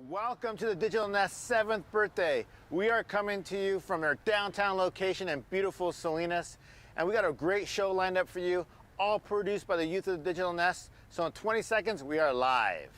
Welcome to the DigitalNEST 7th birthday. We are coming to you from our downtown location in beautiful Salinas, and we got a great show lined up for you, all produced by the youth of the DigitalNEST. So in 20 seconds, we are live.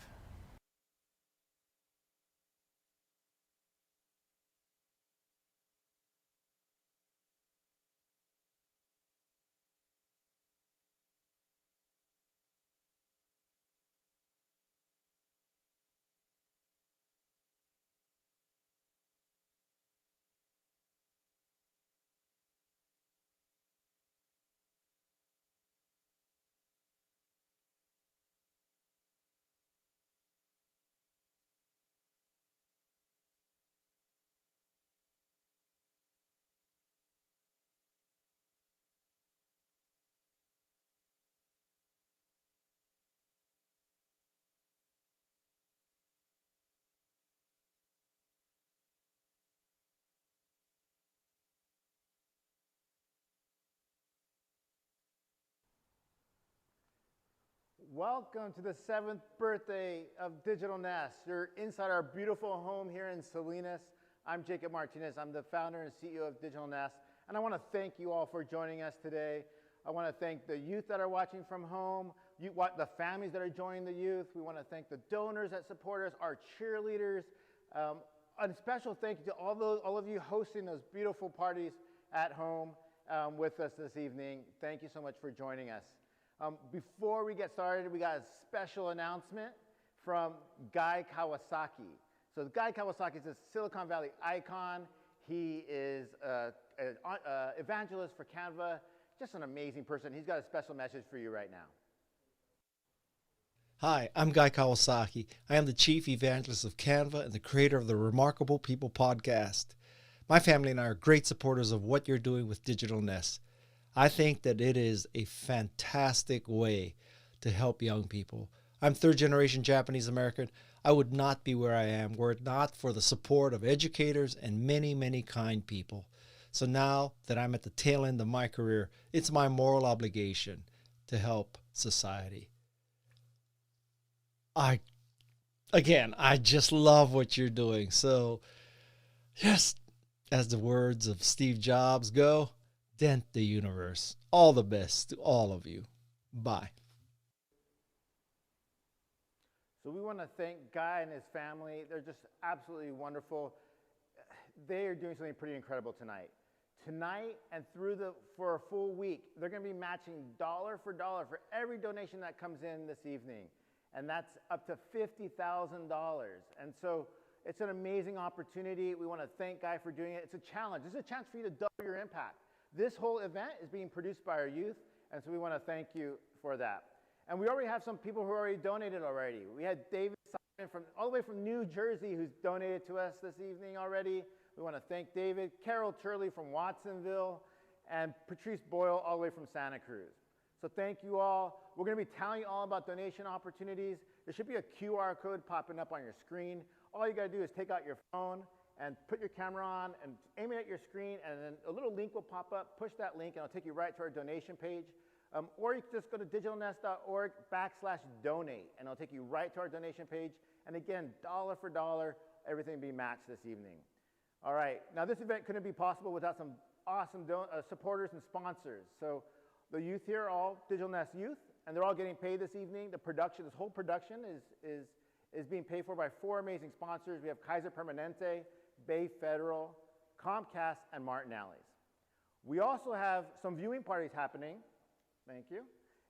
Welcome to the 7th birthday of DigitalNEST. You're inside our beautiful home here in Salinas. I'm Jacob Martinez. I'm the founder and CEO of DigitalNEST, and I want to thank you all for joining us today. I want to thank the youth that are watching from home, the families that are joining the youth. We want to thank the donors that support us, our cheerleaders. A special thank you to all of you hosting those beautiful parties at home with us this evening. Thank you so much for joining us. Before we get started, we got a special announcement from Guy Kawasaki. So Guy Kawasaki is a Silicon Valley icon. He is an evangelist for Canva, just an amazing person. He's got a special message for you right now. Hi, I'm Guy Kawasaki. I am the Chief Evangelist of Canva and the creator of the Remarkable People podcast. My family and I are great supporters of what you're doing with DigitalNEST. I think that it is a fantastic way to help young people. I'm third generation Japanese American. I would not be where I am were it not for the support of educators and many, many kind people. So now that I'm at the tail end of my career, it's my moral obligation to help society. I just love what you're doing. So yes, as the words of Steve Jobs go, dent the universe. All the best to all of you. Bye. So we want to thank Guy and his family. They're just absolutely wonderful. They are doing something pretty incredible tonight. Tonight and for a full week, they're going to be matching dollar for dollar for every donation that comes in this evening. And that's up to $50,000. And so it's an amazing opportunity. We want to thank Guy for doing it. It's a challenge. It's a chance for you to double your impact. This whole event is being produced by our youth, and so we want to thank you for that. And we already have some people who already donated already. We had David Simon all the way from New Jersey who's donated to us this evening already. We want to thank David, Carol Turley from Watsonville, and Patrice Boyle all the way from Santa Cruz. So thank you all. We're going to be telling you all about donation opportunities. There should be a QR code popping up on your screen. All you got to do is take out your phone and put your camera on and aim it at your screen, and then a little link will pop up. Push that link, and it'll take you right to our donation page. Or you can just go to digitalnest.org/donate, and it'll take you right to our donation page. And again, dollar for dollar, everything being matched this evening. All right, now this event couldn't be possible without some awesome supporters and sponsors. So the youth here are all DigitalNEST youth, and they're all getting paid this evening. This whole production is being paid for by 4 amazing sponsors. We have Kaiser Permanente, Bay Federal, Comcast, and Martinelli's. We also have some viewing parties happening, thank you,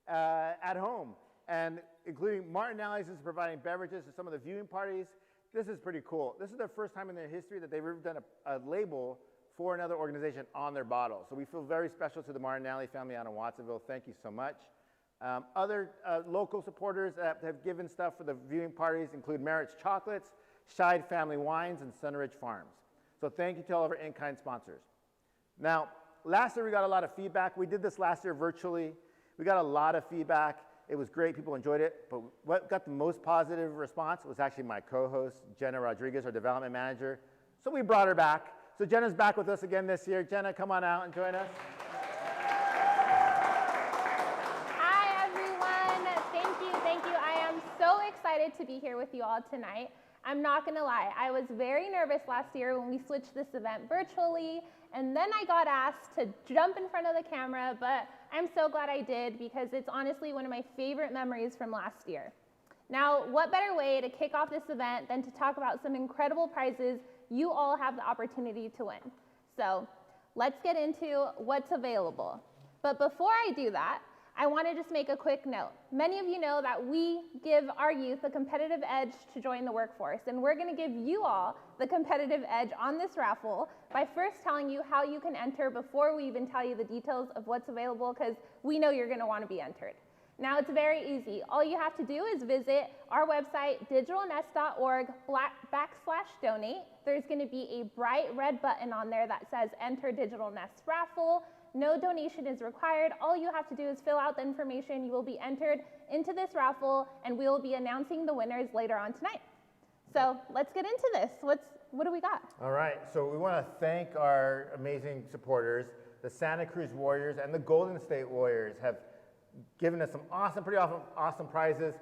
at home, and including Martinelli's is providing beverages to some of the viewing parties. This is pretty cool. This is their first time in their history that they've ever done a label for another organization on their bottle. So we feel very special to the Martinelli family out in Watsonville. Thank you so much. Other local supporters that have given stuff for the viewing parties include Merritt's Chocolates, Scheid Family Wines, and Sunridge Farms. So thank you to all of our in-kind sponsors. Now, last year we got a lot of feedback. We did this last year virtually. We got a lot of feedback. It was great. People enjoyed it. But what got the most positive response was actually my co-host, Jenna Rodriguez, our development manager. So we brought her back. So Jenna's back with us again this year. Jenna, come on out and join us. Hi, everyone. Thank you. I am so excited to be here with you all tonight. I'm not gonna lie, I was very nervous last year when we switched this event virtually, and then I got asked to jump in front of the camera, but I'm so glad I did because it's honestly one of my favorite memories from last year. Now, what better way to kick off this event than to talk about some incredible prizes you all have the opportunity to win. So let's get into what's available. But before I do that, I want to just make a quick note. Many of you know that we give our youth a competitive edge to join the workforce, and we're going to give you all the competitive edge on this raffle by first telling you how you can enter before we even tell you the details of what's available, because we know you're going to want to be entered. Now, it's very easy. All you have to do is visit our website, digitalnest.org/donate. There's going to be a bright red button on there that says Enter Digital Nest Raffle. No donation is required. All you have to do is fill out the information. You will be entered into this raffle, and we will be announcing the winners later on tonight. So let's get into this. What do we got? All right, so we want to thank our amazing supporters. The Santa Cruz Warriors and the Golden State Warriors have given us some pretty awesome prizes.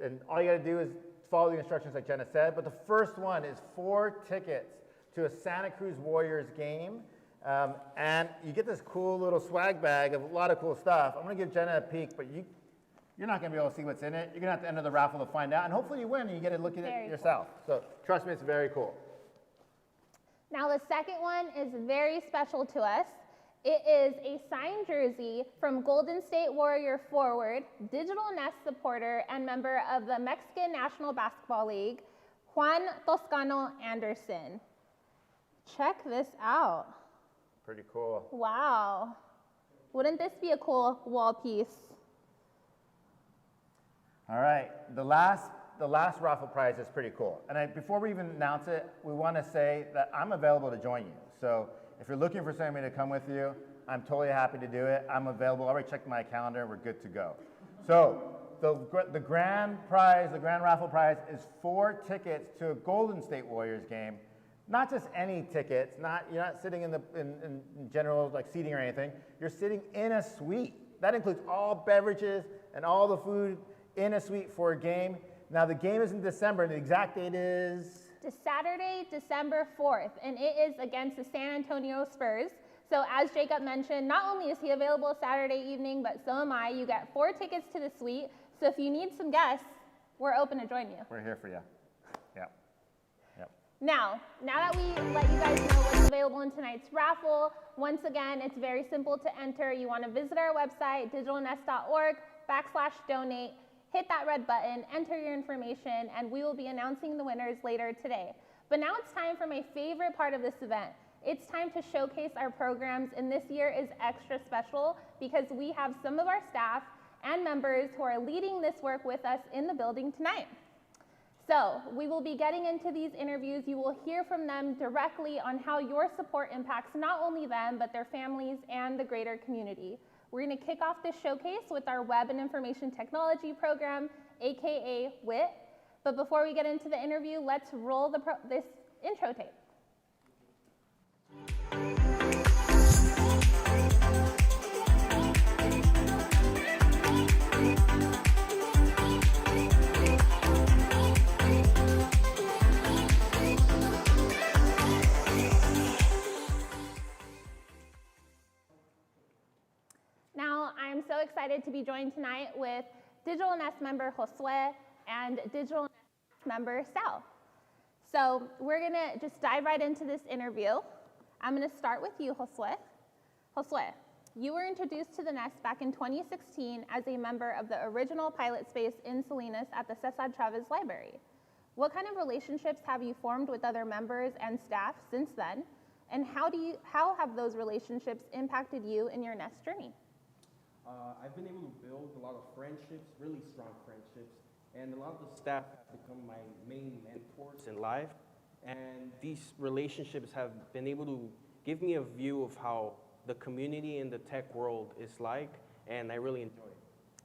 And all you got to do is follow the instructions like Jenna said. But the first one is 4 tickets to a Santa Cruz Warriors game. And you get this cool little swag bag of a lot of cool stuff. I'm going to give Jenna a peek, but you're not going to be able to see what's in it. You're going to have to enter the raffle to find out. And hopefully you win and you get to look at it yourself. So trust me, it's very cool. Now the second one is very special to us. It is a signed jersey from Golden State Warrior forward, Digital Nest supporter, and member of the Mexican National Basketball League, Juan Toscano Anderson. Check this out. Pretty cool. Wow. Wouldn't this be a cool wall piece? All right, the last raffle prize is pretty cool. And before we even announce it, we want to say that I'm available to join you. So if you're looking for somebody to come with you, I'm totally happy to do it. I'm available. I already checked my calendar. We're good to go. So the grand prize, the grand raffle prize is 4 tickets to a Golden State Warriors game. Not just any tickets. You're not sitting in general like seating or anything. You're sitting in a suite. That includes all beverages and all the food in a suite for a game. Now the game is in December, and the exact date is? Saturday, December 4th, and it is against the San Antonio Spurs. So as Jacob mentioned, not only is he available Saturday evening, but so am I. You get 4 tickets to the suite. So if you need some guests, we're open to join you. We're here for you. Yeah. Yep. Now that we let you guys know what's available in tonight's raffle, once again, it's very simple to enter. You want to visit our website, digitalnest.org/donate. Hit that red button, enter your information, and we will be announcing the winners later today. But now it's time for my favorite part of this event. It's time to showcase our programs, and this year is extra special because we have some of our staff and members who are leading this work with us in the building tonight. So we will be getting into these interviews. You will hear from them directly on how your support impacts not only them, but their families and the greater community. We're going to kick off this showcase with our Web and Information Technology program, aka WIT. But before we get into the interview, let's roll this intro tape. Now, I'm so excited to be joined tonight with DigitalNEST member Josue and DigitalNEST member Sal. So we're going to just dive right into this interview. I'm going to start with you, Josue. Josue, you were introduced to the Nest back in 2016 as a member of the original pilot space in Salinas at the Cesar Chavez Library. What kind of relationships have you formed with other members and staff since then? And how have those relationships impacted you in your Nest journey? I've been able to build a lot of friendships, really strong friendships, and a lot of the staff have become my main mentors in life. And these relationships have been able to give me a view of how the community in the tech world is like, and I really enjoy it.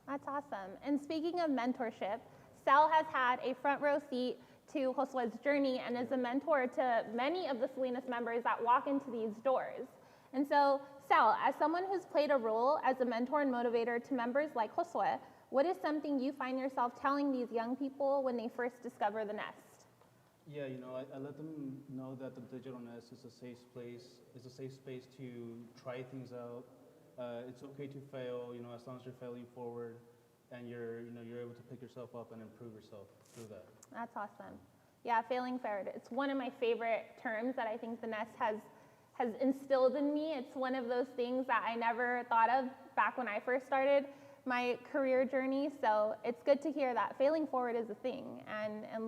That's awesome. And speaking of mentorship, Sal has had a front row seat to Josue's journey and is a mentor to many of the Salinas members that walk into these doors. And so, Sal, as someone who's played a role as a mentor and motivator to members like Josue, what is something you find yourself telling these young people when they first discover the Nest? Yeah, you know, I let them know that the DigitalNEST is a safe place. It's a safe space to try things out. It's okay to fail, you know, as long as you're failing forward and you're able to pick yourself up and improve yourself through that. That's awesome. Yeah, failing forward. It's one of my favorite terms that I think the Nest has instilled in me. It's one of those things that I never thought of back when I first started my career journey. So it's good to hear that failing forward is a thing, and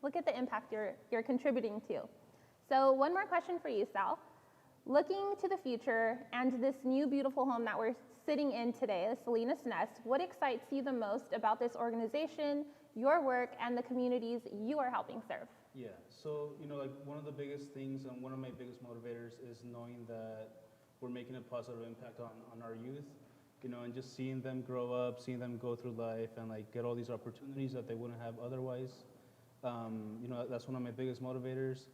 look at the impact you're contributing to. So one more question for you, Sal. Looking to the future and this new beautiful home that we're sitting in today, the Salinas Nest, what excites you the most about this organization, your work, and the communities you are helping serve? Yeah, so, you know, like one of the biggest things and one of my biggest motivators is knowing that we're making a positive impact on our youth, you know, and just seeing them grow up, seeing them go through life and like get all these opportunities that they wouldn't have otherwise. You know, that's one of my biggest motivators.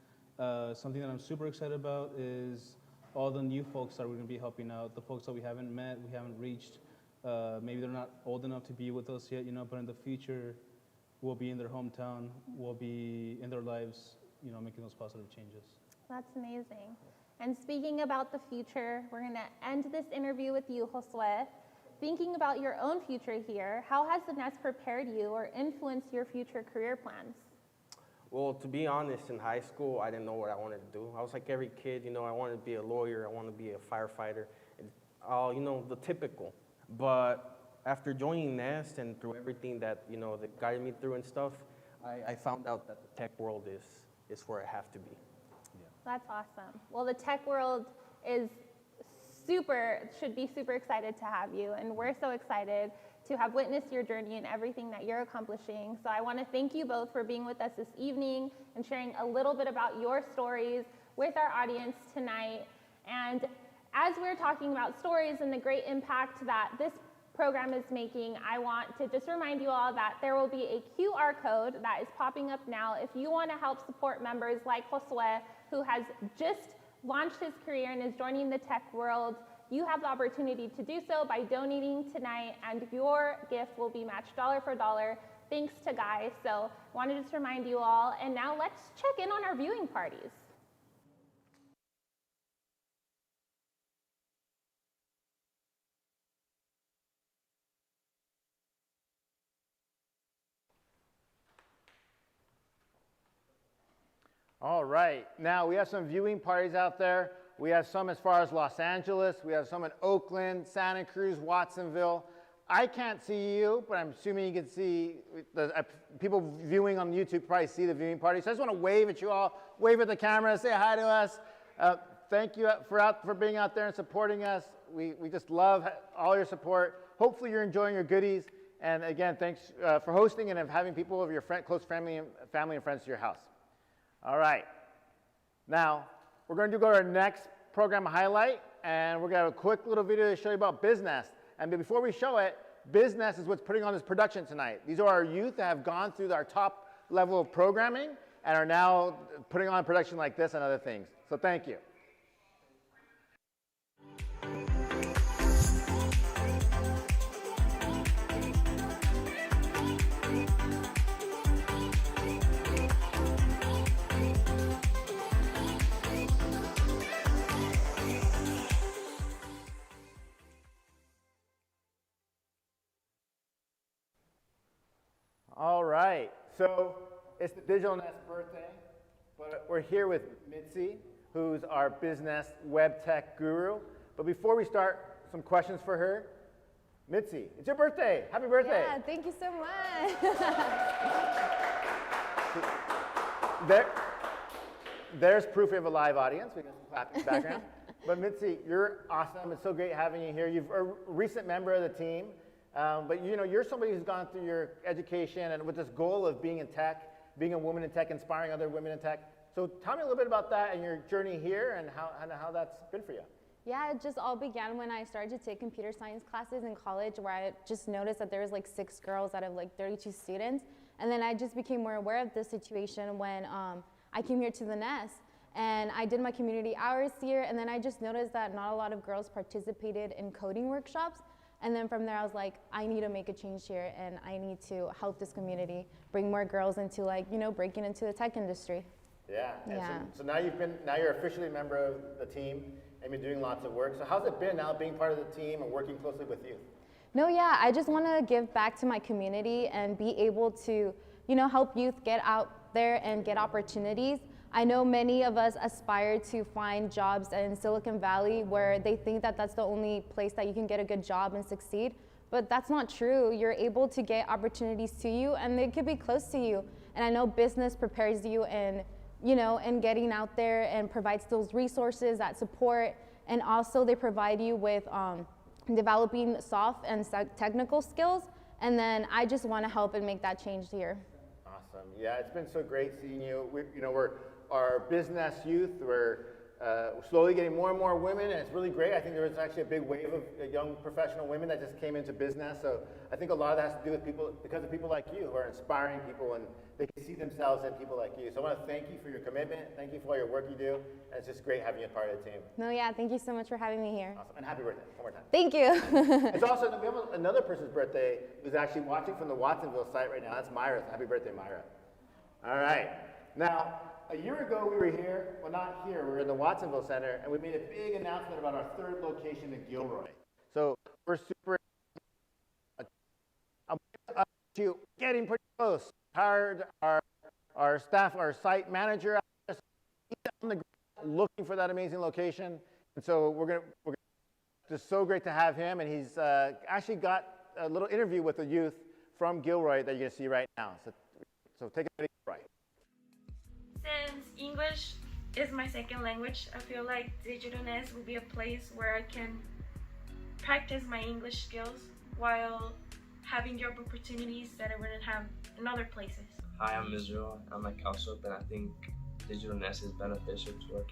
Something that I'm super excited about is all the new folks that we're going to be helping out, the folks that we haven't met, we haven't reached. Maybe they're not old enough to be with us yet, you know, but in the future, we'll be in their hometown, we'll be in their lives, you know, making those positive changes. That's amazing. And speaking about the future, we're going to end this interview with you, Josue. Thinking about your own future here, how has the Nest prepared you or influenced your future career plans? Well, to be honest, in high school, I didn't know what I wanted to do. I was like every kid, you know, I wanted to be a lawyer, I wanted to be a firefighter, and all, you know, the typical. But after joining Nest and through everything that, you know, that guided me through and stuff, I found out that the tech world is where I have to be. Yeah. That's awesome. Well, the tech world is should be super excited to have you, and we're so excited to have witnessed your journey and everything that you're accomplishing. So I want to thank you both for being with us this evening and sharing a little bit about your stories with our audience tonight. And as we're talking about stories and the great impact that this program is making, I want to just remind you all that there will be a QR code that is popping up now if you want to help support members like Josue, who has just launched his career and is joining the tech world. You have the opportunity to do so by donating tonight, and your gift will be matched dollar for dollar, thanks to Guy. So I want to just remind you all, and now let's check in on our viewing parties. All right, now we have some viewing parties out there. We have some as far as Los Angeles. We have some in Oakland, Santa Cruz, Watsonville. I can't see you, but I'm assuming you can see the people viewing on YouTube probably see the viewing party. So I just want to wave at you all, wave at the camera, say hi to us. Thank you for being out there and supporting us. We just love all your support. Hopefully you're enjoying your goodies. And again, thanks for hosting and having people of your close family and friends to your house. All right, now we're going to go to our next program highlight, and we're going to have a quick little video to show you about BizNest. And before we show it, BizNest is what's putting on this production tonight. These are our youth that have gone through our top level of programming and are now putting on production like this and other things. So thank you. All right, so it's the DigitalNEST birthday, but we're here with Mitzi, who's our BizNest web tech guru. But before we start, some questions for her. Mitzi, it's your birthday. Happy birthday. Yeah, thank you so much. There's proof we have a live audience. We got some clapping in the background. But Mitzi, you're awesome. It's so great having you here. You're a recent member of the team. But you know, you're somebody who's gone through your education and with this goal of being in tech, being a woman in tech, inspiring other women in tech. So tell me a little bit about that and your journey here and how that's been for you. Yeah, it just all began when I started to take computer science classes in college, where I just noticed that there was like 6 girls out of like 32 students. And then I just became more aware of this situation when I came here to the Nest. And I did my community hours here, and then I just noticed that not a lot of girls participated in coding workshops. And then from there, I was like, I need to make a change here, and I need to help this community, bring more girls into like, you know, breaking into the tech industry. Yeah. And Yeah. So now you're officially a member of the team and been doing lots of work. So how's it been now being part of the team and working closely with youth? No, yeah, I just want to give back to my community and be able to, you know, help youth get out there and get opportunities. I know many of us aspire to find jobs in Silicon Valley where they think that that's the only place that you can get a good job and succeed, but that's not true. You're able to get opportunities to you, and they could be close to you. And I know business prepares you in, you know, in getting out there and provides those resources, that support, and also they provide you with developing soft and technical skills. And then I just want to help and make that change here. Awesome. Yeah, it's been so great seeing you. We're our business youth. We're slowly getting more and more women, and it's really great. I think there was actually a big wave of young professional women that just came into business. So I think a lot of that has to do with people, because of people like you who are inspiring people, and they can see themselves in people like you. So I want to thank you for your commitment. Thank you for all your work you do. And it's just great having you as part of the team. No, yeah, thank you so much for having me here. Awesome. And happy birthday one more time. Thank you. It's also, we have another person's birthday who's actually watching from the Watsonville site right now. That's Myra. So happy birthday, Myra. All right. Now, a year ago we were here, well not here, we were in the Watsonville Center, and we made a big announcement about our third location in Gilroy. So we're super, to getting pretty close. Hired our staff, our site manager, he's on the ground looking for that amazing location. And so we're just so great to have him, and he's actually got a little interview with the youth from Gilroy that you're gonna see right now. So take it away, Gilroy. Since English is my second language, I feel like DigitalNEST will be a place where I can practice my English skills while having job opportunities that I wouldn't have in other places. Hi, I'm Israel. I'm at CalSoap, and I think DigitalNEST is beneficial to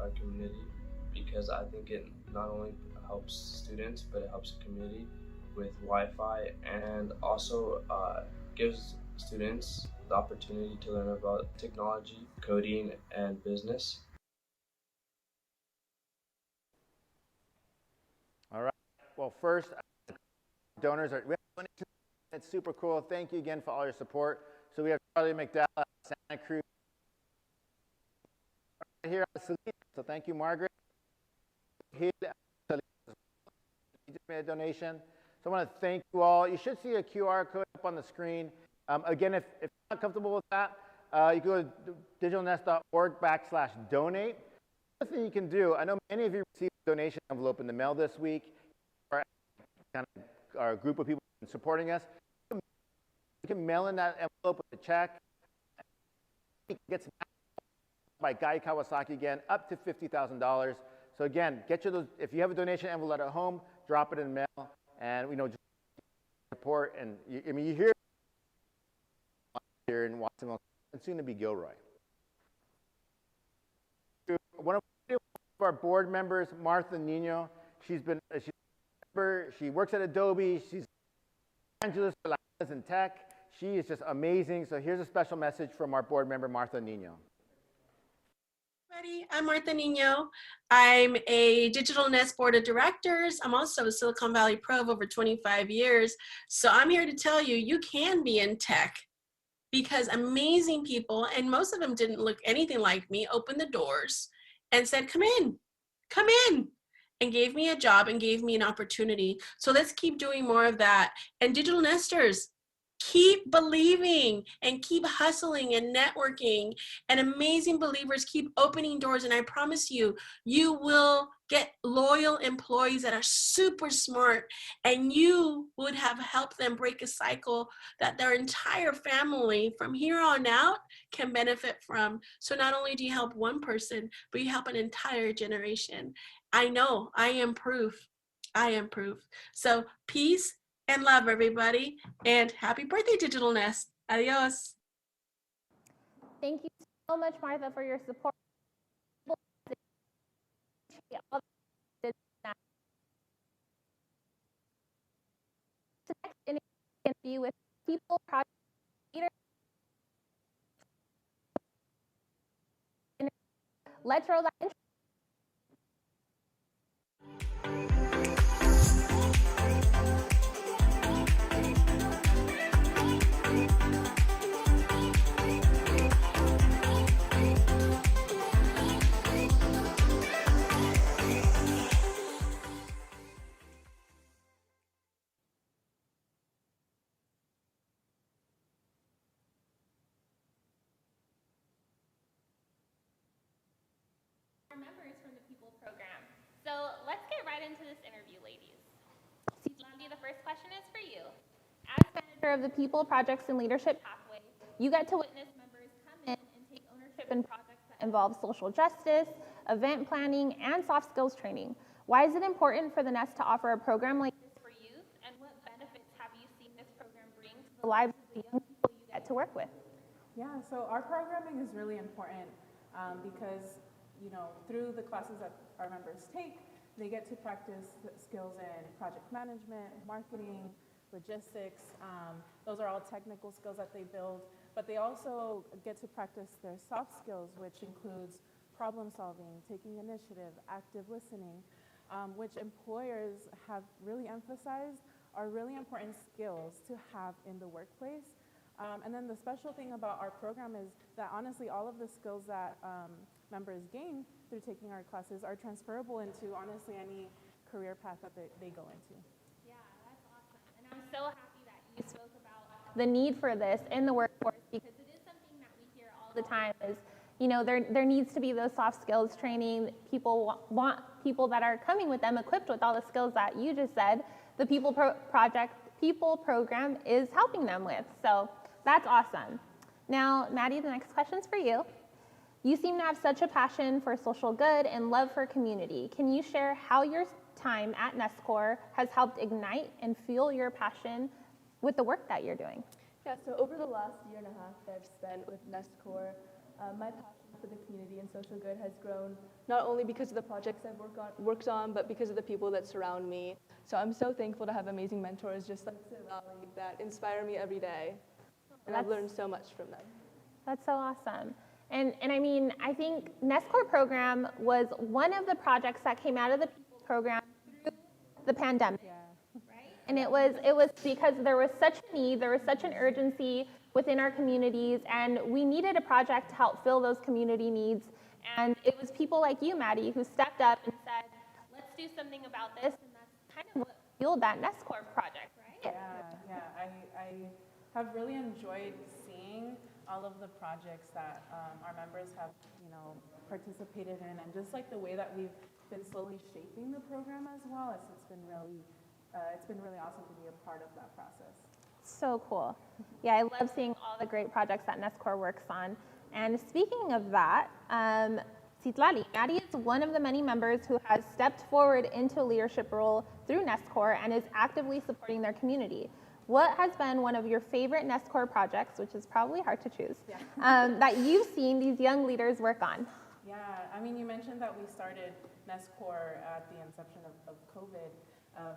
our community because I think it not only helps students, but it helps the community with Wi-Fi, and also gives students the opportunity to learn about technology, coding, and business. All right. Well, first, donors are. It's super cool. Thank you again for all your support. So we have Charlie McDowell, Santa Cruz, right here at Selena. So thank you, Margaret. He just made a donation. So I want to thank you all. You should see a QR code up on the screen. Again, if you're not comfortable with that, you can go to digitalnest.org/donate. Another thing you can do, I know many of you received a donation envelope in the mail this week, or kind of our group of people supporting us. You can mail in that envelope with a check. It gets by Guy Kawasaki again, up to $50,000. So again, if you have a donation envelope at home, drop it in the mail, and just support. And you hear here in Watsonville, and soon to be Gilroy. One of our board members, Martha Nino, she works at Adobe. She's evangelist for Latinas in tech. She is just amazing. So here's a special message from our board member, Martha Nino. I'm Martha Nino. I'm a DigitalNEST board of directors. I'm also a Silicon Valley Pro of over 25 years. So I'm here to tell you, you can be in tech because amazing people, and most of them didn't look anything like me, opened the doors and said, come in, and gave me a job and gave me an opportunity. So let's keep doing more of that. And Digital Nesters, keep believing and keep hustling and networking, and amazing believers keep opening doors. And I promise you, you will get loyal employees that are super smart, and you would have helped them break a cycle that their entire family from here on out can benefit from. So not only do you help one person, but you help an entire generation. I know, I am proof. I am proof. So peace and love, everybody, and happy birthday, DigitalNEST. Adios. Thank you so much, Martha, for your support. Next interview with people, project leaders. Let's roll that intro. into this interview, ladies. Citlali, the first question is for you. As manager of the People, Projects, and Leadership Pathway, you get to witness members come in and take ownership in projects that involve social justice, event planning, and soft skills training. Why is it important for the Nest to offer a program like this for youth, and what benefits have you seen this program bring to the lives of the young people you get to work with? Yeah, so our programming is really important because, you know, through the classes that our members take, they get to practice skills in project management, marketing, logistics. Those are all technical skills that they build, but they also get to practice their soft skills, which includes problem solving, taking initiative, active listening, which employers have really emphasized are really important skills to have in the workplace. And then the special thing about our program is that honestly all of the skills that members gain through taking our classes are transferable into honestly any career path that they go into. Yeah, that's awesome. And I'm so happy that you spoke about the need for this in the workforce, because it is something that we hear all the time is, you know, there needs to be those soft skills training. People want people that are coming with them equipped with all the skills that you just said. The People program is helping them with. So that's awesome. Now, Maddie, the next question's for you. You seem to have such a passion for social good and love for community. Can you share how your time at NESCOR has helped ignite and fuel your passion with the work that you're doing? Yeah, so over the last year and a half that I've spent with NESCOR, my passion for the community and social good has grown not only because of the projects I've worked on, but because of the people that surround me. So I'm so thankful to have amazing mentors just like Citlali that inspire me every day. And I've learned so much from them. That's so awesome. And I mean, I think NESCOR program was one of the projects that came out of the People program through the pandemic. Yeah. Right? And it was because there was such a need, there was such an urgency within our communities, and we needed a project to help fill those community needs. And it was people like you, Maddie, who stepped up and said, let's do something about this, and that's kind of what fueled that NESCOR project, right? Yeah. I have really enjoyed seeing all of the projects that our members have, you know, participated in, and just like the way that we've been slowly shaping the program as well. It's been really awesome to be a part of that process. So cool. Yeah, I love seeing all the great projects that NESCOR works on. And speaking of that, Citlali, Maddie is one of the many members who has stepped forward into a leadership role through NESCOR and is actively supporting their community. What has been one of your favorite NESCOR projects, which is probably hard to choose, that you've seen these young leaders work on? Yeah, I mean, you mentioned that we started NESCOR at the inception of COVID,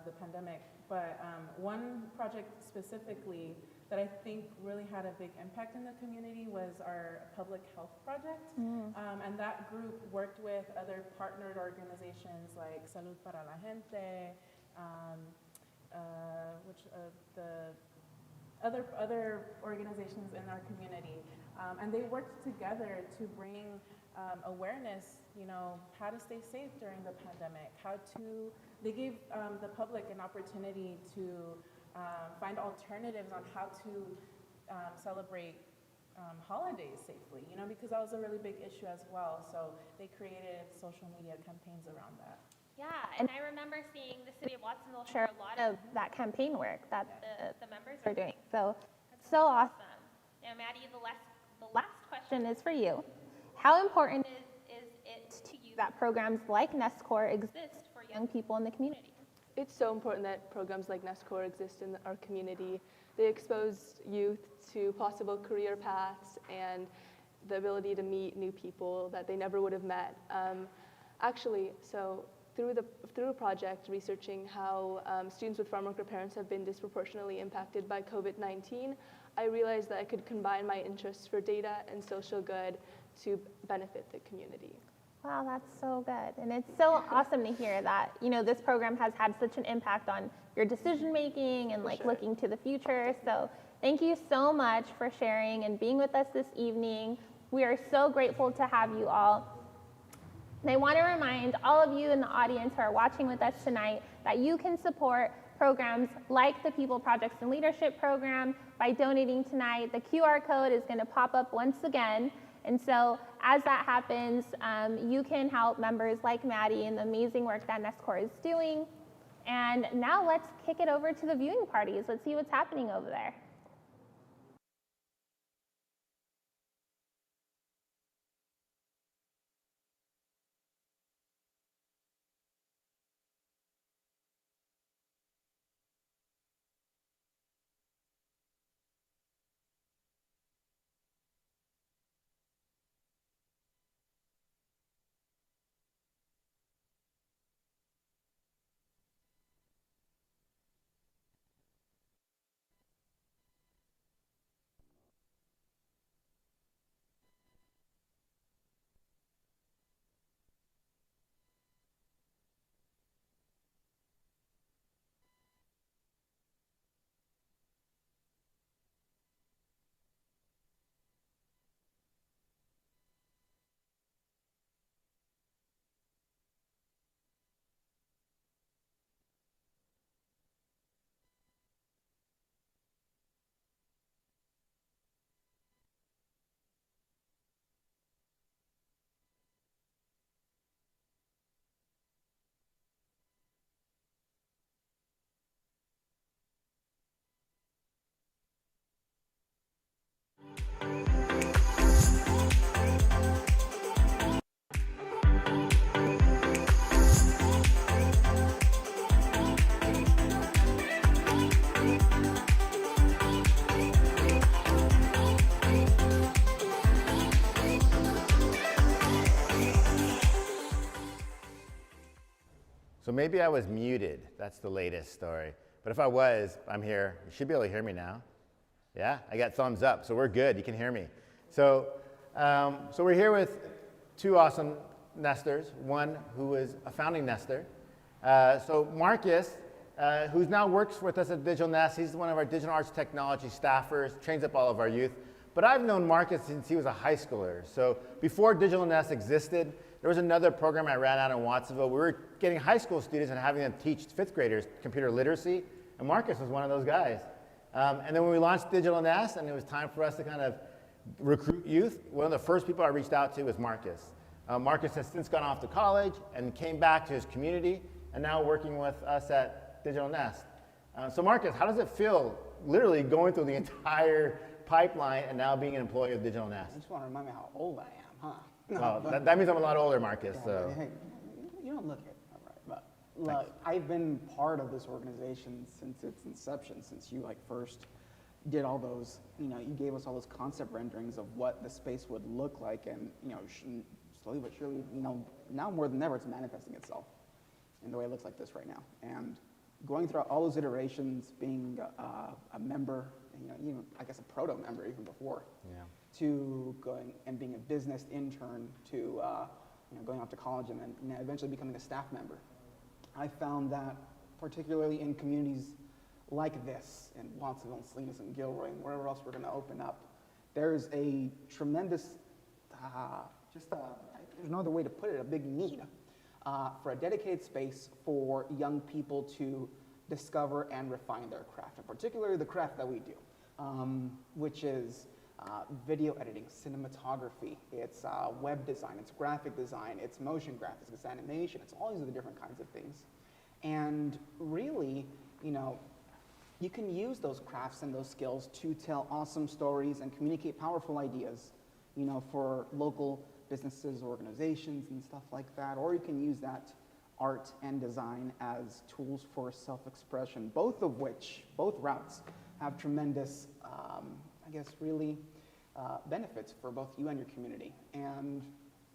the pandemic, but one project specifically that I think really had a big impact in the community was our public health project. And that group worked with other partnered organizations like Salud para la Gente, the other organizations in our community. And they worked together to bring awareness, you know, how to stay safe during the pandemic, they gave the public an opportunity to find alternatives on how to celebrate holidays safely, you know, because that was a really big issue as well. So they created social media campaigns around that. Yeah, and I remember seeing the city of Watsonville share a lot of that campaign work that the members are doing. So it's so awesome. Now, Maddie, the last question is for you. How important is it to you that programs like NESCOR exist for young people in the community? It's so important that programs like NESCOR exist in our community. They expose youth to possible career paths and the ability to meet new people that they never would have met. Through a project researching how students with farm worker parents have been disproportionately impacted by COVID-19, I realized that I could combine my interests for data and social good to benefit the community. Wow, that's so good. And it's so awesome to hear that, you know, this program has had such an impact on your decision making and looking to the future. So thank you so much for sharing and being with us this evening. We are so grateful to have you all. And I want to remind all of you in the audience who are watching with us tonight that you can support programs like the People, Projects, and Leadership program by donating tonight. The QR code is going to pop up once again. And so as that happens, you can help members like Maddie in the amazing work that Nest Core is doing. And now let's kick it over to the viewing parties. Let's see what's happening over there. So maybe I was muted. That's the latest story. But if I was, I'm here. You should be able to hear me now. Yeah, I got thumbs up, so we're good. You can hear me. So, so we're here with two awesome nesters, one who is a founding nester. So Marcus, who now works with us at DigitalNEST, he's one of our digital arts technology staffers, trains up all of our youth. But I've known Marcus since he was a high schooler. So before DigitalNEST existed, there was another program I ran out in Watsonville. We were getting high school students and having them teach fifth graders computer literacy, and Marcus was one of those guys. And then when we launched DigitalNEST and it was time for us to kind of recruit youth, one of the first people I reached out to was Marcus. Marcus has since gone off to college and came back to his community and now working with us at DigitalNEST. So Marcus, how does it feel literally going through the entire pipeline and now being an employee of DigitalNEST? I just want to remind me how old I am, huh? Well, that means I'm a lot older, Marcus. Yeah, So. hey, you don't look it, all right. But look, I've been part of this organization since its inception, since you first did all those, you gave us all those concept renderings of what the space would look like, and slowly but surely, now more than ever, it's manifesting itself in the way it looks like this right now. And going through all those iterations, being a member, even I guess a proto member even before. Yeah. To going and being a business intern, to going off to college, and then eventually becoming a staff member. I found that particularly in communities like this, in Watsonville, and Salinas, and Gilroy, and wherever else we're going to open up, there's a tremendous, there's no other way to put it, a big need for a dedicated space for young people to discover and refine their craft, and particularly the craft that we do, which is video editing, cinematography, it's web design, it's graphic design, it's motion graphics, it's animation, it's all these other different kinds of things. And really, you can use those crafts and those skills to tell awesome stories and communicate powerful ideas, for local businesses, organizations, and stuff like that. Or you can use that art and design as tools for self-expression, both routes have tremendous, really benefits for both you and your community. And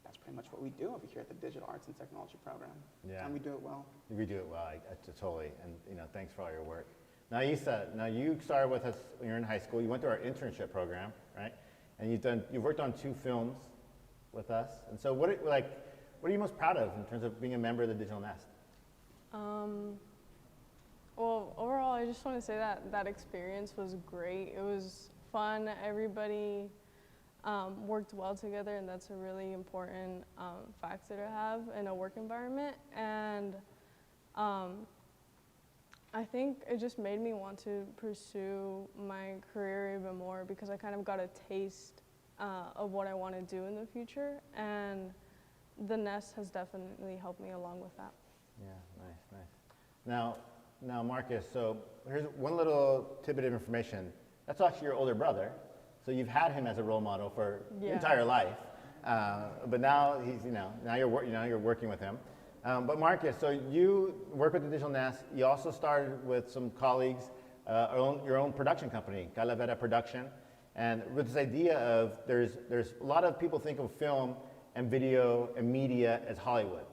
that's pretty much what we do over here at the Digital Arts and Technology Program. Yeah. And we do it well. We do it well, totally. And thanks for all your work. Now you started with us when you were in high school. You went through our internship program, right? And you've worked on 2 films with us. And so what are you most proud of in terms of being a member of the DigitalNEST? Well, overall, I just want to say that experience was great. It was fun. Everybody worked well together, and that's a really important factor to have in a work environment. And I think it just made me want to pursue my career even more, because I kind of got a taste of what I want to do in the future, and the Nest has definitely helped me along with that. Yeah, nice. Now, Marcus, so here's one little tidbit of information. That's actually your older brother, so you've had him as a role model for your entire life. But now he's, now you're working with him. But Marcus, so you work with the DigitalNEST. You also started with some colleagues, your own production company, Calavera Production, and with this idea of there's a lot of people think of film and video and media as Hollywood,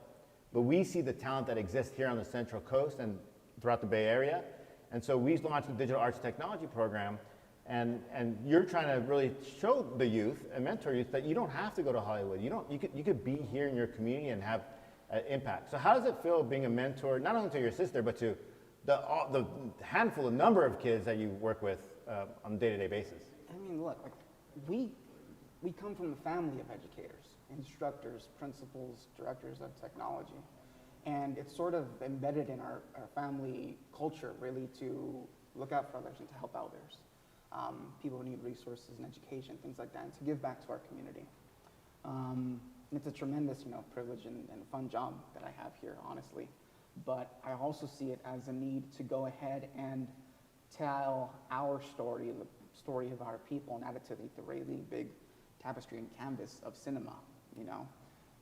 but we see the talent that exists here on the Central Coast and throughout the Bay Area, and so we launched the Digital Arts Technology Program. And you're trying to really show the youth and mentor youth that you don't have to go to Hollywood. You could be here in your community and have an impact. So how does it feel being a mentor, not only to your sister, but to the handful, the number of kids that you work with on a day-to-day basis? I mean, look, like we come from a family of educators, instructors, principals, directors of technology, and it's sort of embedded in our family culture, really, to look out for others and to help others. People who need resources and education, things like that, and to give back to our community. It's a tremendous, privilege and fun job that I have here, honestly. But I also see it as a need to go ahead and tell our story, the story of our people, and add it to the really big tapestry and canvas of cinema.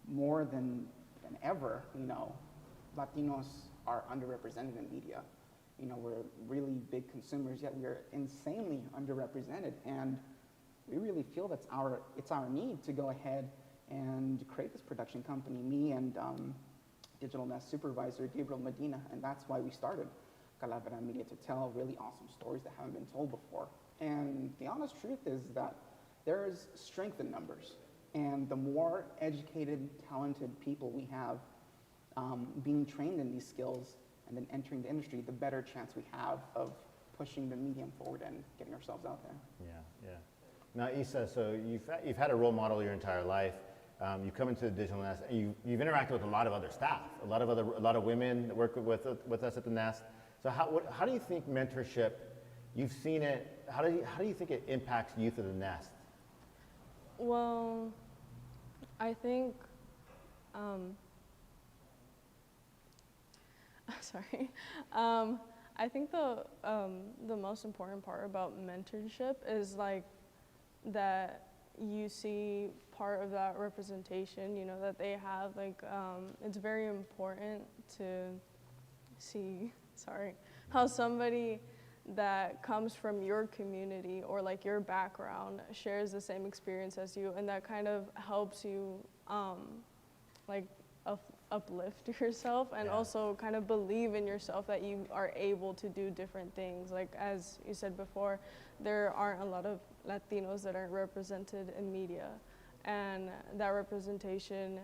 More than ever, Latinos are underrepresented in media. We're really big consumers, yet we're insanely underrepresented, and we really feel it's our need to go ahead and create this production company. Me and DigitalNEST supervisor Gabriel Medina, and that's why we started Calavera Media, to tell really awesome stories that haven't been told before. And the honest truth is that there is strength in numbers, and the more educated, talented people we have being trained in these skills and then entering the industry, the better chance we have of pushing the medium forward and getting ourselves out there. Yeah. Now, Issa, so you've had a role model your entire life. You come into the DigitalNEST, and you've interacted with a lot of other staff, a lot of women that work with us at the Nest. So how do you think mentorship? You've seen it. How do you think it impacts youth of the Nest? Well, I think. Sorry. I think the most important part about mentorship is that you see part of that representation, that they have. It's very important to see, how somebody that comes from your community or your background shares the same experience as you, and that kind of helps you uplift yourself and also kind of believe in yourself that you are able to do different things. As you said before, there aren't a lot of Latinos that aren't represented in media, and that representation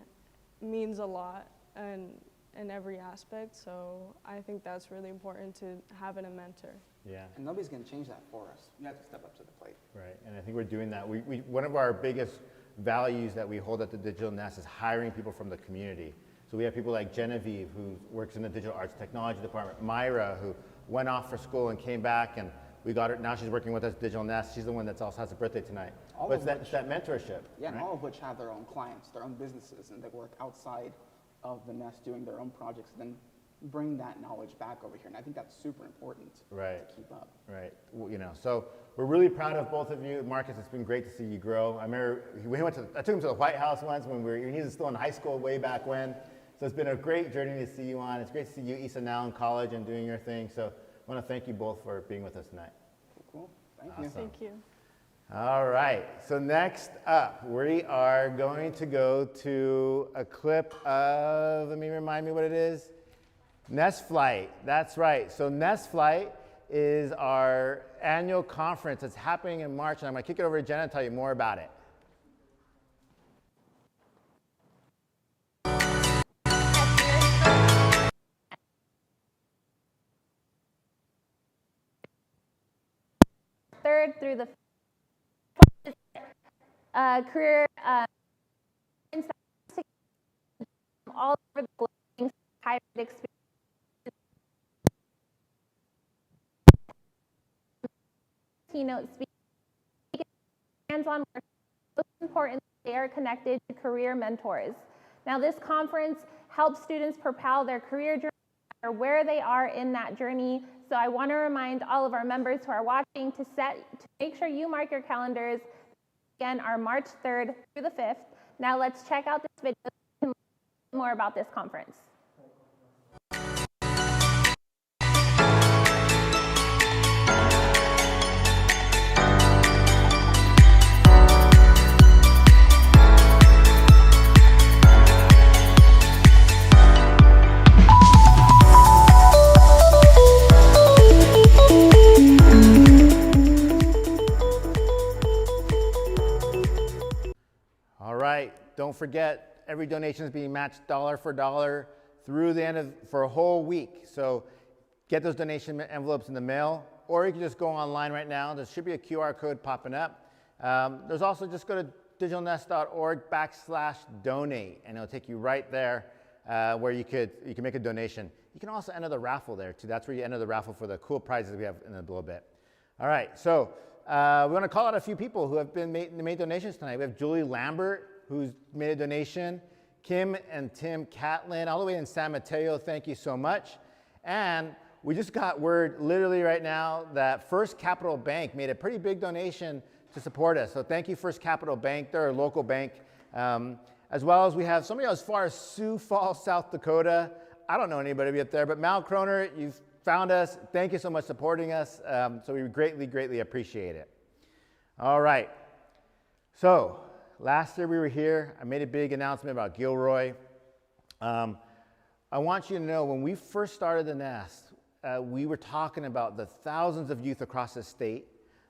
means a lot in every aspect. So I think that's really important to having a mentor. Yeah. And nobody's going to change that for us. We have to step up to the plate. Right, and I think we're doing that. One of our biggest values that we hold at the DigitalNEST is hiring people from the community. So we have people like Genevieve, who works in the Digital Arts Technology Department, Myra, who went off for school and came back, and we got her, now she's working with us at DigitalNEST. She's the one that also has a birthday tonight. But it's that mentorship. Yeah, right? And all of which have their own clients, their own businesses, and they work outside of the Nest doing their own projects, and then bring that knowledge back over here. And I think that's super important to keep up. Right, so we're really proud of both of you. Marcus, it's been great to see you grow. I remember I took him to the White House once when he was still in high school way back when. So it's been a great journey to see you on. It's great to see you, Issa, now in college and doing your thing. So I want to thank you both for being with us tonight. Cool. Thank you. Thank you. All right. So next up, we are going to go to a clip of, let me remind me what it is. Nest Flight. That's right. So Nest Flight is our annual conference that's happening in March, and I'm going to kick it over to Jenna to tell you more about it. Third through the career all over the globe, hybrid experience. Keynote speaking, hands-on work, important they are connected to career mentors. Now, this conference helps students propel their career journey or where they are in that journey. So I want to remind all of our members who are watching to make sure you mark your calendars. Again, are March 3rd through the 5th. Now let's check out this video and learn more about this conference. Don't forget, every donation is being matched dollar for dollar through the end for a whole week. So get those donation envelopes in the mail, or you can just go online right now. There should be a QR code popping up. There's also just go to digitalnest.org/donate, and it'll take you right there where you can make a donation. You can also enter the raffle there too. That's where you enter the raffle for the cool prizes we have in a little bit. All right, so we want to call out a few people who have made donations tonight. We have Julie Lambert, who's made a donation, Kim and Tim Catlin, all the way in San Mateo, thank you so much. And we just got word literally right now that First Capital Bank made a pretty big donation to support us. So thank you, First Capital Bank, they're a local bank. As well as we have somebody as far as Sioux Falls, South Dakota. I don't know anybody up there, but Mal Croner, you've found us. Thank you so much for supporting us. So we greatly, greatly appreciate it. All right, so last year we were here. I made a big announcement about Gilroy. I want you to know when we first started the Nest, we were talking about the thousands of youth across the state,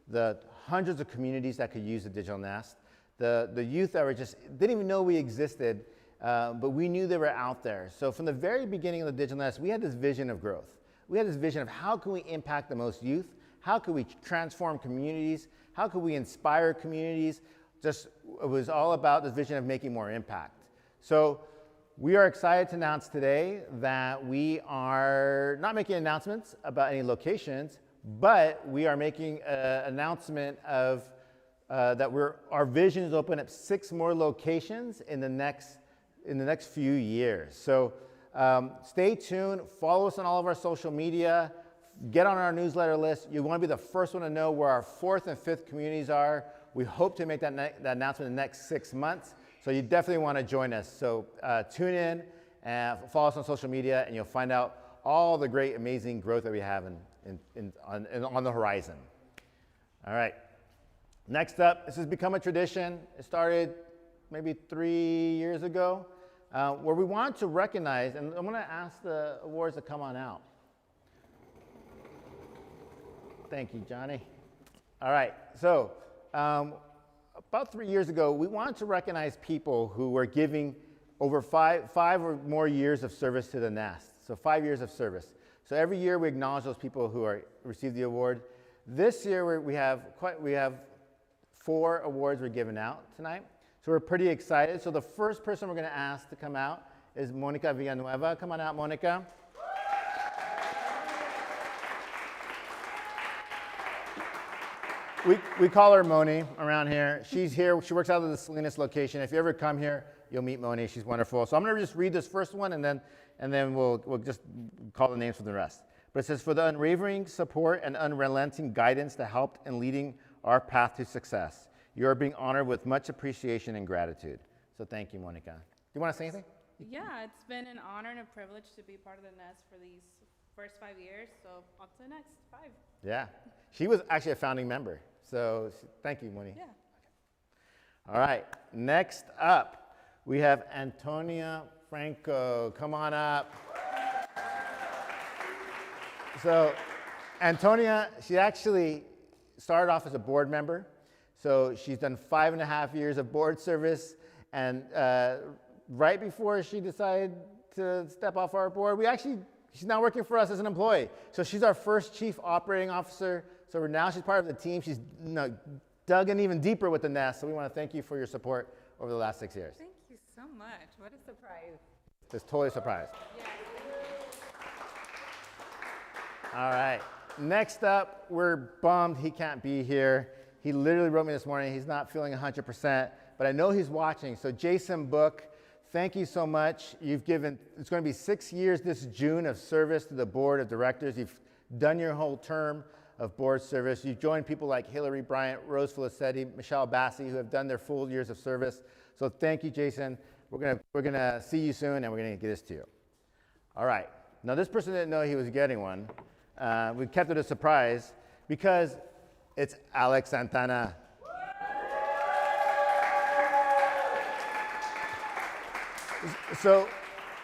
the hundreds of communities that could use the Digital Nest, the youth that were just didn't even know we existed, but we knew they were out there. So from the very beginning of the Digital Nest, we had this vision of growth. We had this vision of how can we impact the most youth? How could we transform communities? How could we inspire communities? It was all about this vision of making more impact. So we are excited to announce today that we are not making announcements about any locations, but we are making an announcement of that our vision is open up 6 more locations in the next few years. So stay tuned, follow us on all of our social media, get on our newsletter list. You want to be the first one to know where our 4th and 5th communities are. We hope to make that announcement in the next 6 months, so you definitely want to join us. So tune in and follow us on social media, and you'll find out all the great, amazing growth that we have on the horizon. All right, next up, this has become a tradition. It started maybe 3 years ago, where we want to recognize, and I'm going to ask the awards to come on out. Thank you, Johnny. All right, so about 3 years ago, we wanted to recognize people who were giving over five or more years of service to the Nest. So 5 years of service. So every year we acknowledge those people who receive the award. This year we have 4 awards we're giving out tonight. So we're pretty excited. So the first person we're going to ask to come out is Monica Villanueva. Come on out, Monica. We call her Moni around here. She's here. She works out of the Salinas location. If you ever come here, you'll meet Moni. She's wonderful. So I'm going to just read this first one, and then we'll just call the names for the rest. But it says, for the unwavering support and unrelenting guidance that helped in leading our path to success, you are being honored with much appreciation and gratitude. So thank you, Monica. Do you want to say anything? Yeah, it's been an honor and a privilege to be part of the Nest for these first 5 years. So on to the next 5. Yeah. She was actually a founding member. So thank you, Moni. Yeah. Okay. All right. Next up, we have Antonia Franco. Come on up. So Antonia, she actually started off as a board member. So she's done 5.5 years of board service. And right before she decided to step off our board, she's now working for us as an employee. So she's our first chief operating officer. So now she's part of the team. She's dug in even deeper with the Nest. So we want to thank you for your support over the last 6 years. Thank you so much. What a surprise. Just totally surprised. Yeah. All right. Next up, we're bummed he can't be here. He literally wrote me this morning. He's not feeling 100%, but I know he's watching. So Jason Book, thank you so much. You've given, it's going to be 6 years this June of service to the board of directors. You've done your whole term of board service. You've joined people like Hillary Bryant, Rose Felicetti, Michelle Bassi, who have done their full years of service. So thank you, Jason. We're gonna see you soon, and we're gonna get this to you. All right. Now this person didn't know he was getting one. We kept it a surprise because it's Alex Santana. So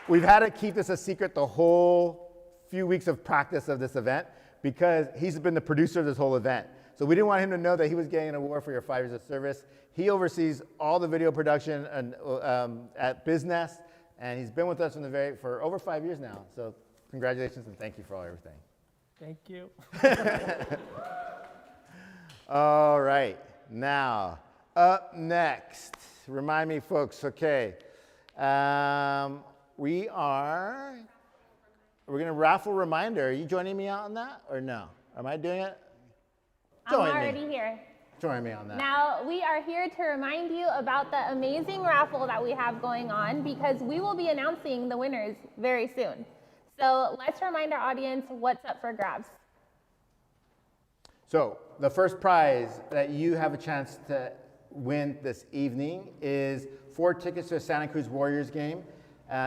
we've had to keep this a secret the whole few weeks of practice of this event because he's been the producer of this whole event. So we didn't want him to know that he was getting an award for your 5 years of service. He oversees all the video production and, at BizNest, and he's been with us for over 5 years now. So congratulations and thank you for everything. Thank you. All right, now up next, remind me folks, okay. We're gonna raffle reminder. Are you joining me on that or no? Am I doing it? I'm already here. Join me on that. Now, we are here to remind you about the amazing raffle that we have going on because we will be announcing the winners very soon. So let's remind our audience what's up for grabs. So the first prize that you have a chance to win this evening is 4 tickets to a Santa Cruz Warriors game,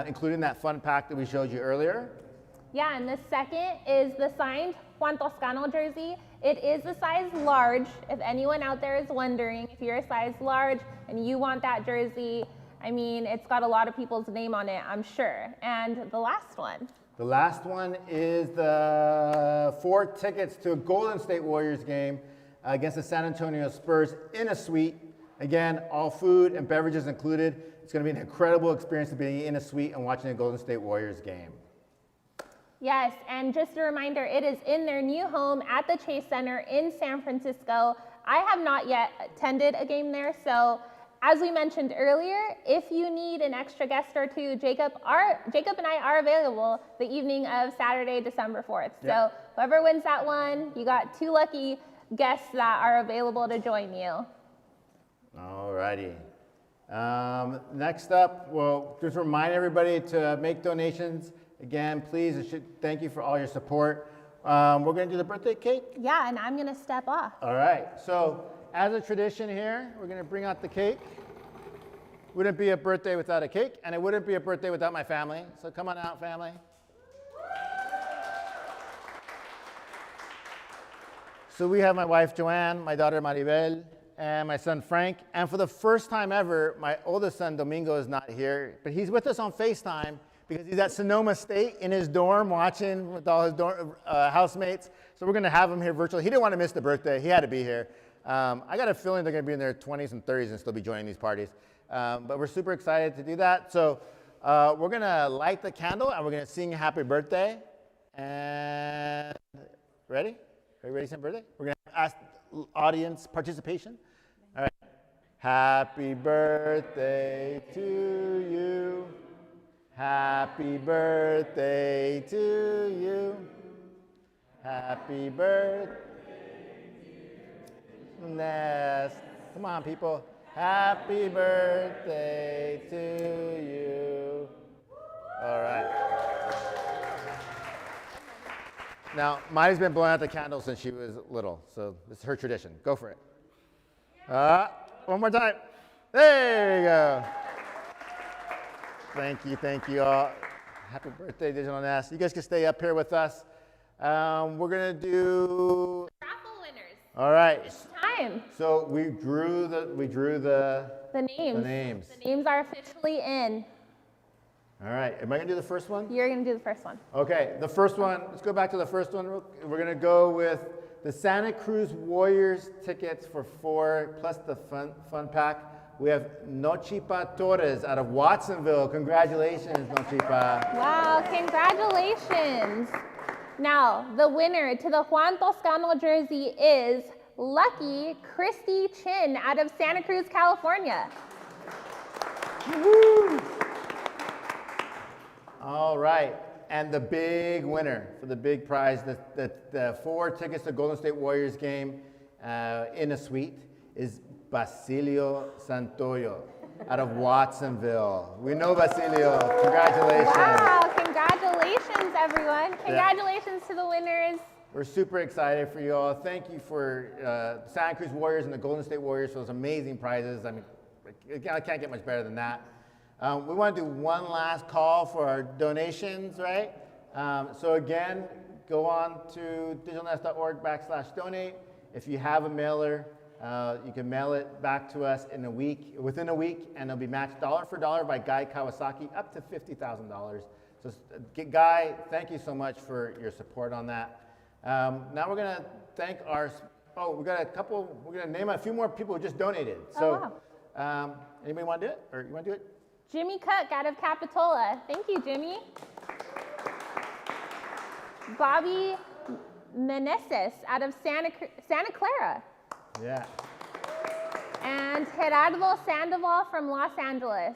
including that fun pack that we showed you earlier. Yeah, and the second is the signed Juan Toscano jersey. It is a size large. If anyone out there is wondering if you're a size large and you want that jersey, I mean, it's got a lot of people's name on it, I'm sure. And the last one. The last one is the 4 tickets to a Golden State Warriors game against the San Antonio Spurs in a suite. Again, all food and beverages included. It's going to be an incredible experience to be in a suite and watching a Golden State Warriors game. Yes, and just a reminder, it is in their new home at the Chase Center in San Francisco. I have not yet attended a game there, so as we mentioned earlier, if you need an extra guest or two, Jacob and I are available the evening of Saturday, December 4th. Yeah. So whoever wins that one, you got 2 lucky guests that are available to join you. All righty. Next up, we'll just remind everybody to make donations. Again, please, thank you for all your support. We're going to do the birthday cake. Yeah, and I'm going to step off. All right. So as a tradition here, we're going to bring out the cake. Wouldn't be a birthday without a cake, and it wouldn't be a birthday without my family. So come on out, family. So we have my wife, Joanne, my daughter, Maribel, and my son, Frank. And for the first time ever, my oldest son, Domingo, is not here, but he's with us on FaceTime because he's at Sonoma State in his dorm watching with all his housemates. So we're going to have him here virtually. He didn't want to miss the birthday. He had to be here. I got a feeling they're going to be in their 20s and 30s and still be joining these parties. But we're super excited to do that. So we're going to light the candle and we're going to sing happy birthday. And ready? Are you ready to sing birthday? We're going to ask audience participation. All right. Happy birthday to you. Happy birthday to you. Happy birthday to Nest. Come on, people. Happy birthday to you. All right. Now, Molly's been blowing out the candles since she was little, so this is her tradition. Go for it. One more time. There you go. Thank you all. Happy birthday, DigitalNEST. You guys can stay up here with us. We're gonna do raffle winners. All right. It's time. So we drew the names. The names. The names are officially in. All right. Am I gonna do the first one? You're gonna do the first one. Okay. The first one. Let's go back to the first one. We're gonna go with the Santa Cruz Warriors tickets for 4 plus the fun pack. We have Nochipa Torres out of Watsonville. Congratulations, Nochipa. Wow, congratulations. Now, the winner to the Juan Toscano jersey is Lucky Christy Chin out of Santa Cruz, California. Woo! All right, and the big winner for the big prize, the 4 tickets to Golden State Warriors game in a suite is Basilio Santoyo out of Watsonville. We know Basilio. Congratulations. Wow, congratulations, everyone. Congratulations to the winners. We're super excited for you all. Thank you for Santa Cruz Warriors and the Golden State Warriors for those amazing prizes. I mean, I can't get much better than that. We want to do one last call for our donations, right? So again, go on to digitalnest.org/donate. If you have a mailer, you can mail it back to us within a week, and it'll be matched dollar for dollar by Guy Kawasaki up to $50,000. So Guy, thank you so much for your support on that. Now we're gonna thank we're gonna name a few more people who just donated. So, wow. Anybody want to do it, or you want to do it? Jimmy Cook out of Capitola. Thank you, Jimmy. Bobby Meneses out of Santa Clara. Yeah. And Gerardo Sandoval from Los Angeles.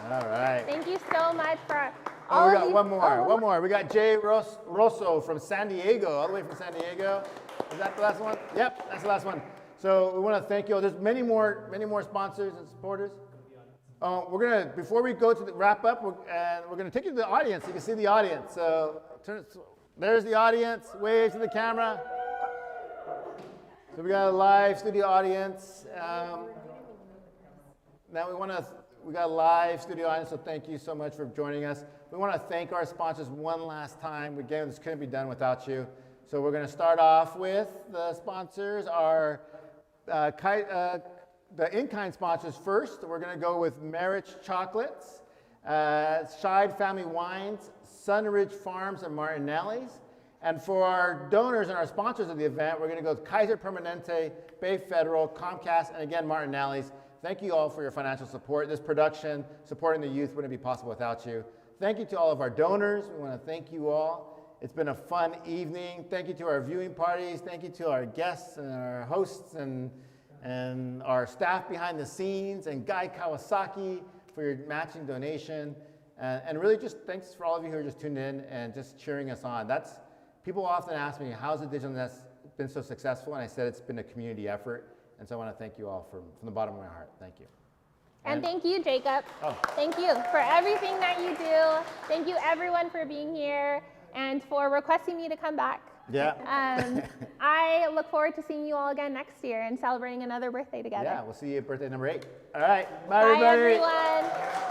All right. Thank you so much for Oh, we got one more. We got Jay Rosso from San Diego, all the way from San Diego. Is that the last one? Yep, that's the last one. So we want to thank you all. There's many more sponsors and supporters. Before we go to the wrap up, we're gonna take you to the audience. You can see the audience. So there's the audience. Wave to the camera. So we got a live studio audience. Now we got a live studio audience, so thank you so much for joining us. We want to thank our sponsors one last time. Again, this couldn't be done without you. So we're going to start off with the sponsors. The in-kind sponsors first. We're going to go with Marich Chocolates, Scheid Family Wines, Sunridge Farms, and Martinelli's. And for our donors and our sponsors of the event, we're going to go with Kaiser Permanente, Bay Federal, Comcast, and again, Martinelli's. Thank you all for your financial support. This production, supporting the youth, wouldn't be possible without you. Thank you to all of our donors. We want to thank you all. It's been a fun evening. Thank you to our viewing parties. Thank you to our guests and our hosts and our staff behind the scenes, and Guy Kawasaki for your matching donation. And really just thanks for all of you who are just tuned in and just cheering us on. People often ask me, how's the DigitalNEST been so successful? And I said it's been a community effort. And so I want to thank you all from the bottom of my heart. Thank you. And thank you, Jacob. Oh. Thank you for everything that you do. Thank you, everyone, for being here and for requesting me to come back. Yeah. I look forward to seeing you all again next year and celebrating another birthday together. Yeah, we'll see you at birthday number 8. All right. Bye, Bye everybody. Everyone.